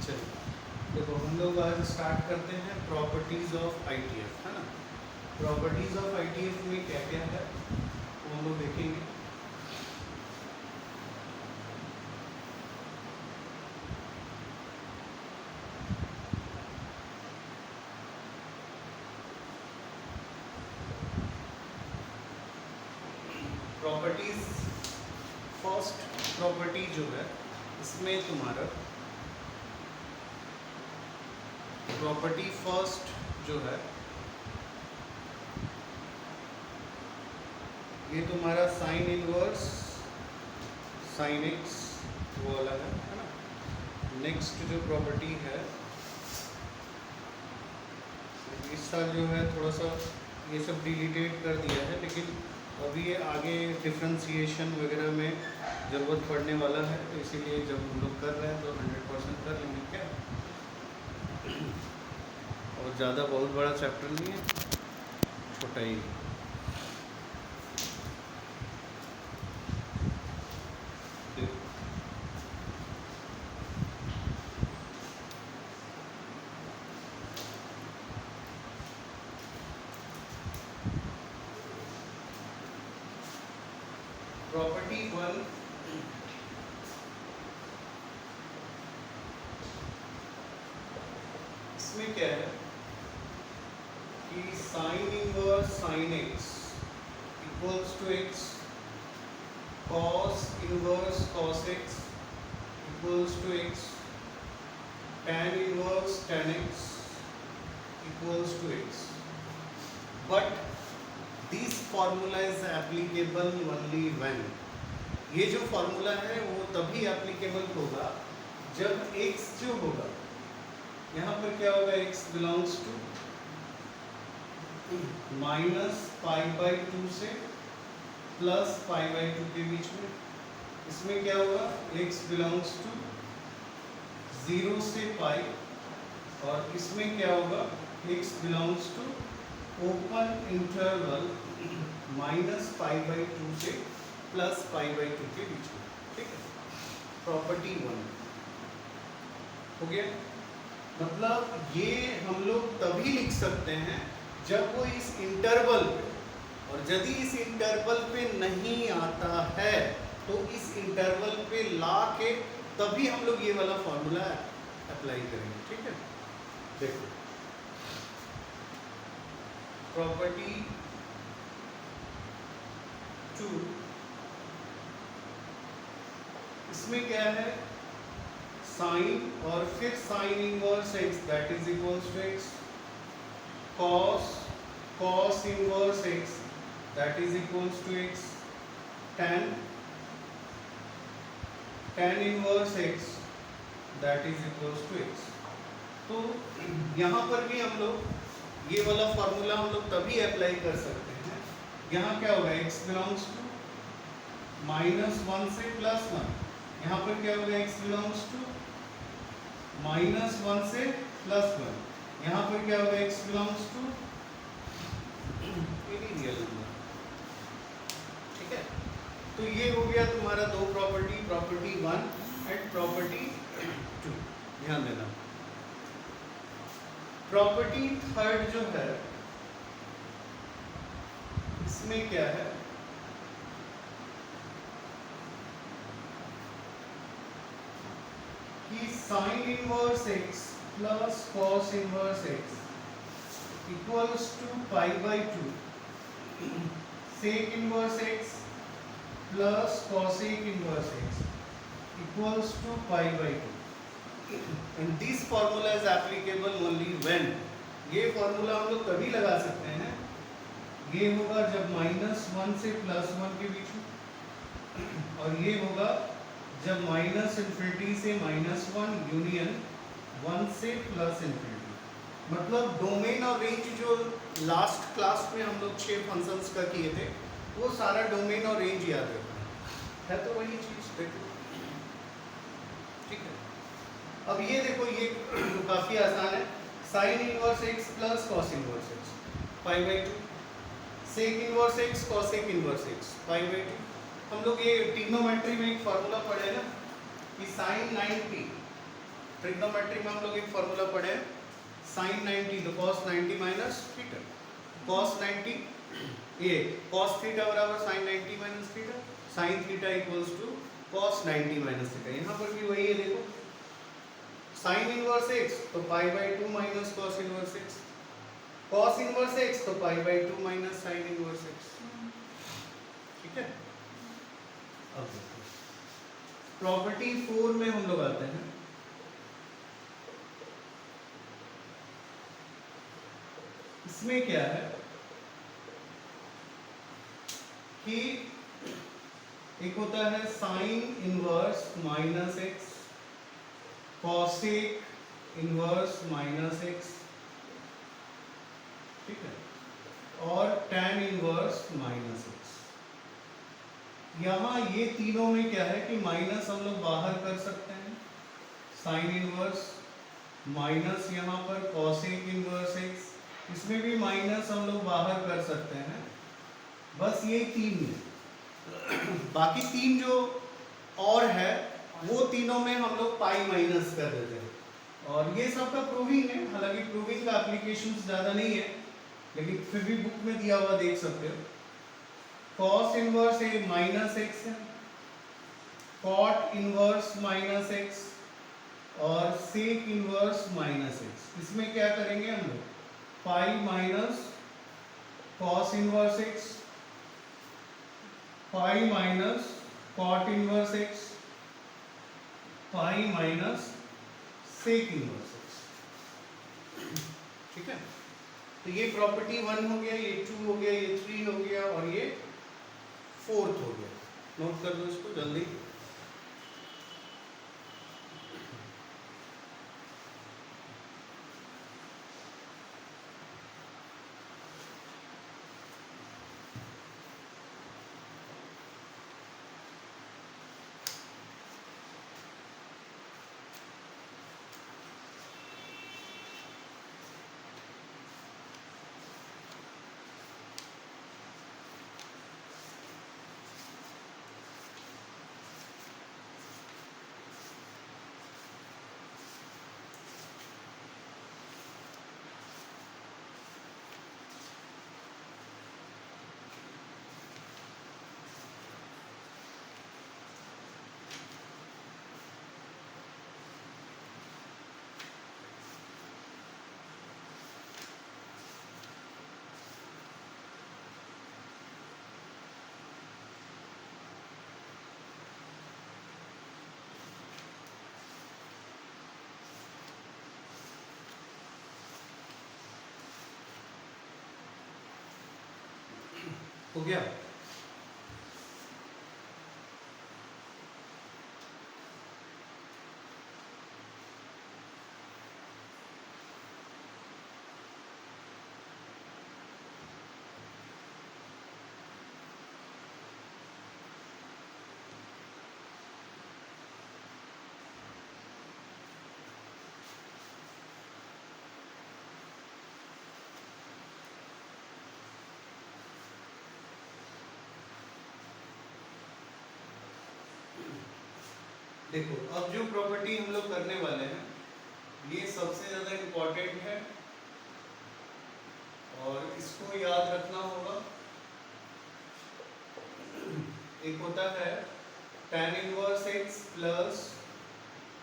चलिए देखो, हम लोग आज स्टार्ट करते हैं प्रॉपर्टीज ऑफ आईटीएफ, है ना। प्रॉपर्टीज ऑफ आईटीएफ में क्या क्या है वो हम लोग देखेंगे। प्रॉपर्टीज, फर्स्ट प्रॉपर्टी जो है इसमें तुम्हारा प्रॉपर्टी फर्स्ट जो है ये तुम्हारा साइन इनवर्स साइन एक्स वो वाला है ना। नेक्स्ट जो प्रॉपर्टी है इस साल जो है थोड़ा सा ये सब डिलीटेड कर दिया है, लेकिन अभी ये आगे डिफ्रेंसिएशन वगैरह में ज़रूरत पड़ने वाला है, तो इसीलिए जब हम लोग कर रहे हैं तो 100% कर लेंगे क्या। और ज़्यादा बहुत बड़ा चैप्टर नहीं है, छोटा ही। प्रॉपर्टी वन, इसमें क्या है कि sine inverse sine X equals to X, cos inverse cos X equals to X, tan inverse tan x equals to x. But this formula is applicable only when, ये जो formula है वो तभी applicable होगा जब x जो होगा, यहाँ पर क्या होगा, x बिलोंग्स टू -π/2 से +π/2 के बीच में। इसमें क्या होगा, x बिलोंग्स टू 0 से π, और इसमें क्या होगा, x belongs to open interval -π/2 से +π/2 के बीच में। ठीक है, प्रॉपर्टी वन हो गया। मतलब ये हम लोग तभी लिख सकते हैं जब वो इस इंटरवल पे, और यदि इस इंटरवल पे नहीं आता है तो इस इंटरवल पे ला के तभी हम लोग ये वाला फॉर्मूला अप्लाई करेंगे। ठीक है, देखो प्रॉपर्टी टू, इसमें क्या है, साइन और फिर sine inverse X that is equals to X, cos inverse X that is equals to X, tan inverse X that is equals to X. तो यहाँ पर भी हम लोग ये वाला फॉर्मूला हम लोग तभी अप्लाई कर सकते हैं, यहाँ क्या होगा, x बिलोंग्स टू -1 से +1, यहाँ पर क्या होगा, x बिलोंग्स टू -1 से +1, यहाँ पर क्या होगा, x belongs to any real number. ठीक है, तो ये हो गया तुम्हारा दो property, property one and property two. ध्यान देना, प्रॉपर्टी थर्ड जो है इसमें क्या है, कि sine inverse x plus cos inverse x equals to π/2, sec inverse x plus cosec inverse x equals to π/2, and this formula is applicable only when, ये formula हम लोग तभी लगा सकते हैं, ये होगा जब -1 से +1 के बीच में, और ये होगा जब -∞ से -1 यूनियन 1 से +∞। मतलब डोमेन और रेंज जो लास्ट क्लास में हम लोग 6 फंक्शंस का किए थे वो सारा डोमेन और रेंज याद रखना है, तो वही चीज देखो। ठीक है, अब ये देखो, ये काफी आसान है, sine inverse x plus cos inverse x π/2, sec inverse x cosec inverse x π/2। हम लोग ये ट्रिग्नोमेट्री में एक फार्मूला पढ़े ना कि sin 90 ट्रिग्नोमेट्री में हम लोग एक फॉर्मूला पढ़े sin 90 तो cos 90 माइनस थीटा, cos 90 ये cos थीटा बराबर sin 90 minus theta, sin theta equals to cos 90 minus theta. यहाँ पर भी वही है, देखो sin इनवर्स x तो pi by 2 minus cos inverse x, cos inverse x तो pi by 2 minus sin inverse x। ठीक है, अब प्रॉपर्टी 4 में हम लोग आते हैं। इसमें क्या है कि एक होता है sine inverse minus x, cosec inverse minus x, ठीक है, और टैन इनवर्स माइनस एक्स। यहाँ ये तीनों में क्या है कि माइनस हम लोग बाहर कर सकते हैं, साइन इनवर्स माइनस यहाँ पर कॉसेक इनवर्स एक्स, इसमें भी माइनस हम लोग बाहर कर सकते हैं। बस ये तीन है, बाकी तीन जो और है वो तीनों में हम लोग पाई माइनस कर देते हैं। और ये सब का प्रूविंग है, हालांकि प्रूविंग का एप्लीकेशन ज़्यादा नहीं है, लेकिन फिर भी बुक में दिया हुआ देख सकते हो। कॉस इनवर्स ए माइनस एक्स है, कॉट इनवर्स माइनस एक्स और सेक इनवर्स माइनस एक्स। इसमें क्या करेंगे हम लोग, pi minus cos inverse X, pi minus cot inverse X, pi minus sec inverse X. ठीक है, तो ये प्रॉपर्टी 1 हो गया, ये 2 हो गया, ये 3 हो गया और ये 4th हो गया। नोट कर दो इसको जल्दी। हो गया, देखो अब जो प्रॉपर्टी हम लोग करने वाले हैं ये सबसे ज़्यादा इम्पोर्टेंट है और इसको याद रखना होगा। एक होता है tan inverse x plus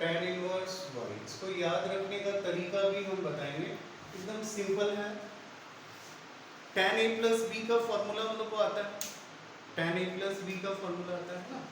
tan inverse y। इसको याद रखने का तरीका भी हम बताएंगे, एकदम सिंपल है। tan a प्लस b का फॉर्मूला हम लोग को आता है, tan a प्लस b का फॉर्मूला आता है ना।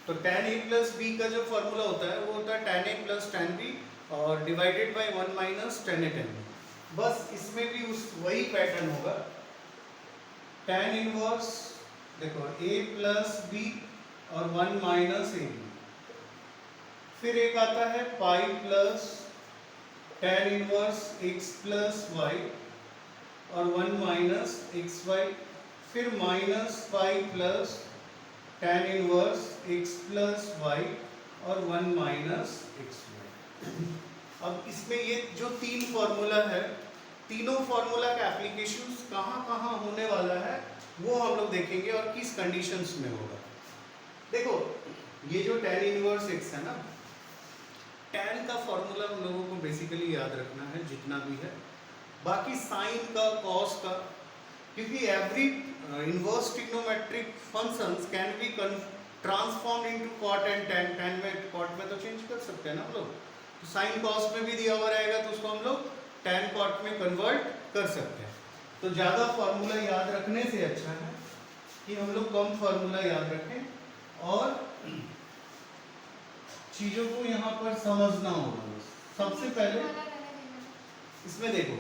तो tan a प्लस b का जो फॉर्मूला होता है वो होता है tan a plus tan b और divided by 1 minus tan a tan b। बस इसमें भी उस वही पैटर्न होगा, tan इनवर्स देखो a प्लस b और 1 माइनस a b। फिर एक आता है pi plus tan inverse x plus y और 1 माइनस एक्स वाई। फिर minus pi plus tan inverse x plus Y और 1 माइनस एक्स वाई। अब इसमें ये जो तीन फॉर्मूला है, तीनों फॉर्मूला का एप्लीकेशन कहाँ कहाँ होने वाला है वो हम लोग देखेंगे और किस कंडीशंस में होगा। देखो ये जो tan इनवर्स x है ना, tan का फॉर्मूला फॉर्मूला हम लोगों को बेसिकली याद रखना है जितना भी है, बाकी साइन का, कॉस का, क्योंकि every inverse trigonometric functions can be transform into cot and tan. Tan में, कॉट में तो चेंज कर सकते हैं ना हम लोग, तो साइन कॉस में भी दिया हुआ रहेगा तो उसको हम लोग टैन कॉट में कन्वर्ट कर सकते हैं। तो ज़्यादा फार्मूला याद रखने से अच्छा है कि हम लोग कम फार्मूला याद रखें और चीज़ों को यहाँ पर समझना होगा। सबसे पहले इसमें देखो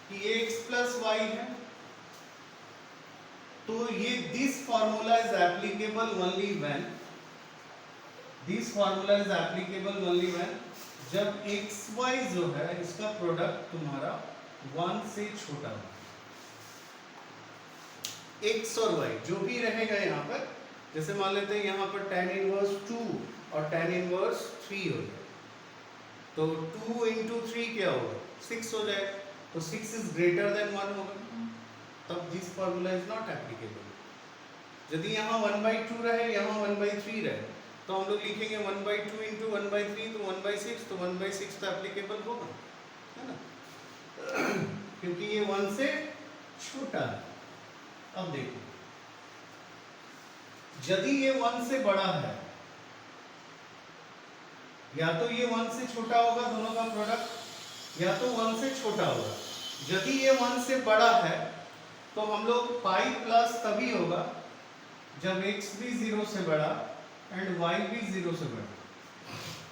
कि ये x प्लस वाई है, तो ये this formula is applicable only when, this formula is applicable only when जब एक्स वाई जो है इसका प्रोडक्ट तुम्हारा 1 से छोटा हो। एक्स और वाई जो भी रहेगा यहाँ पर, जैसे मान लेते हैं यहाँ पर tan इनवर्स 2 और tan इनवर्स 3 हो जाए, तो 2 इंटू 3 क्या होगा 6 हो जाए, तो 6 इज ग्रेटर देन 1 होगा, तब this formula is not applicable. यदि यहाँ 1/2 रहे, यहाँ 1/3 रहे, तो हम लोग लिखेंगे 1/2 इंटू 1/3 तो 1/6, तो 1/6 तो एप्लीकेबल होगा, है ना, क्योंकि ये 1 से छोटा है। अब देखो, यदि ये 1 से बड़ा है, या तो ये 1 से छोटा होगा दोनों का प्रोडक्ट, या तो 1 से छोटा होगा। यदि ये 1 से बड़ा है तो हम लोग पाई प्लस तभी होगा जब x भी 0 से बड़ा एंड y भी 0 से बड़ा,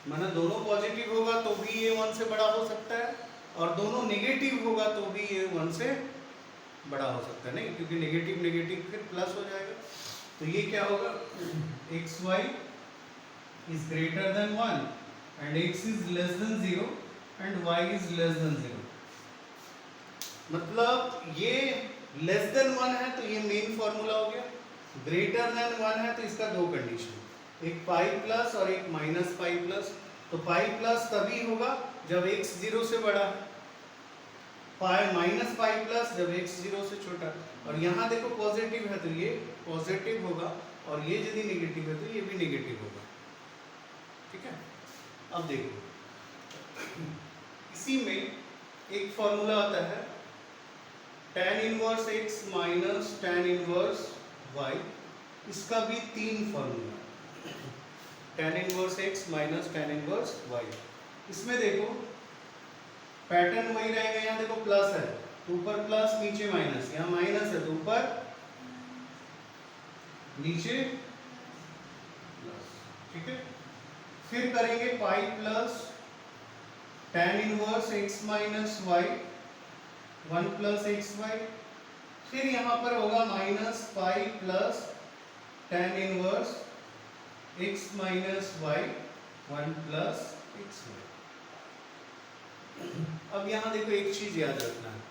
माना दोनों पॉजिटिव होगा तो भी ये 1 से बड़ा हो सकता है, और दोनों नेगेटिव होगा तो भी ये 1 से बड़ा हो सकता है, नहीं, क्योंकि नेगेटिव नेगेटिव फिर प्लस हो जाएगा। तो ये क्या होगा, X Y is greater than 1 and x is less than 0 and y is less than 0। मतलब ये लेस देन 1 है तो ये मेन फॉर्मूला हो गया, ग्रेटर देन 1 है तो इसका दो कंडीशन, एक पाई प्लस और एक माइनस पाई प्लस। तो पाई प्लस तभी होगा जब x 0 से बड़ा, पाई माइनस पाई प्लस जब x 0 से छोटा। और यहाँ देखो पॉजिटिव है तो ये पॉजिटिव होगा, और ये यदि नेगेटिव है तो ये भी नेगेटिव होगा, ठीक है। अब देखो इसी में एक फॉर्मूला आता है tan inverse x minus tan inverse y, इसका भी 3 formula, tan inverse x minus tan inverse y। इसमें देखो पैटर्न वही रहेगा, यहाँ देखो प्लस है तो ऊपर प्लस नीचे माइनस, यहाँ माइनस है तो ऊपर नीचे प्लस, ठीक है। फिर करेंगे pi plus tan inverse x minus y 1 plus X Y, फिर यहाँ पर होगा minus pi plus tan inverse x minus Y 1 plus X Y. अब यहाँ देखो एक चीज याद रखना है,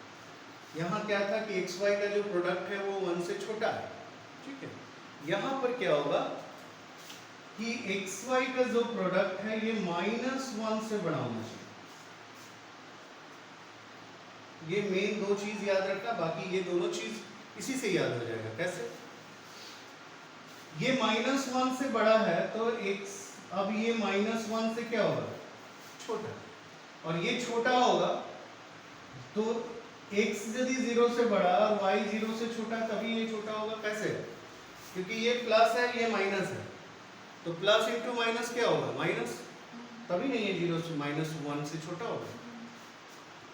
यहाँ क्या था कि एक्स वाई का जो प्रोडक्ट है वो 1 से छोटा है, ठीक है। यहाँ पर क्या होगा कि एक्स वाई का जो प्रोडक्ट है ये -1 से बड़ा होना चाहिए। ये मेन दो चीज याद रखना, बाकी ये दोनों चीज इसी से याद हो जाएगा। कैसे, ये -1 से बड़ा है तो x, अब ये -1 से क्या होगा छोटा, और ये छोटा होगा तो x यदि 0 से बड़ा और y 0 से छोटा तभी ये छोटा होगा। कैसे, क्योंकि ये प्लस है ये माइनस है, तो प्लस इंटू माइनस क्या होगा माइनस, तभी नहीं ये 0 से -1 से छोटा होगा।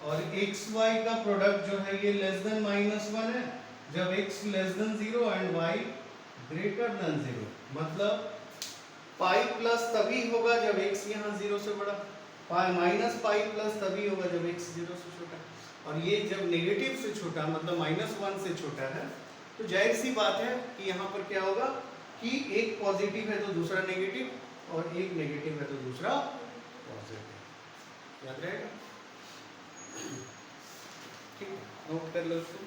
और एक्स वाई का प्रोडक्ट जो है ये लेस देन -1 है जब x less than 0 and y greater than 0। मतलब पाई प्लस तभी होगा जब x यहाँ 0 से बड़ा, पाई माइनस पाई प्लस तभी होगा जब x 0 से छोटा। और ये जब नेगेटिव से छोटा मतलब -1 से छोटा है तो जाहिर सी बात है कि यहाँ पर क्या होगा कि एक पॉजिटिव है तो दूसरा नेगेटिव, और एक नेगेटिव है तो दूसरा पॉजिटिव। याद रहेगा, ठीक है, नोट कर लो इसको।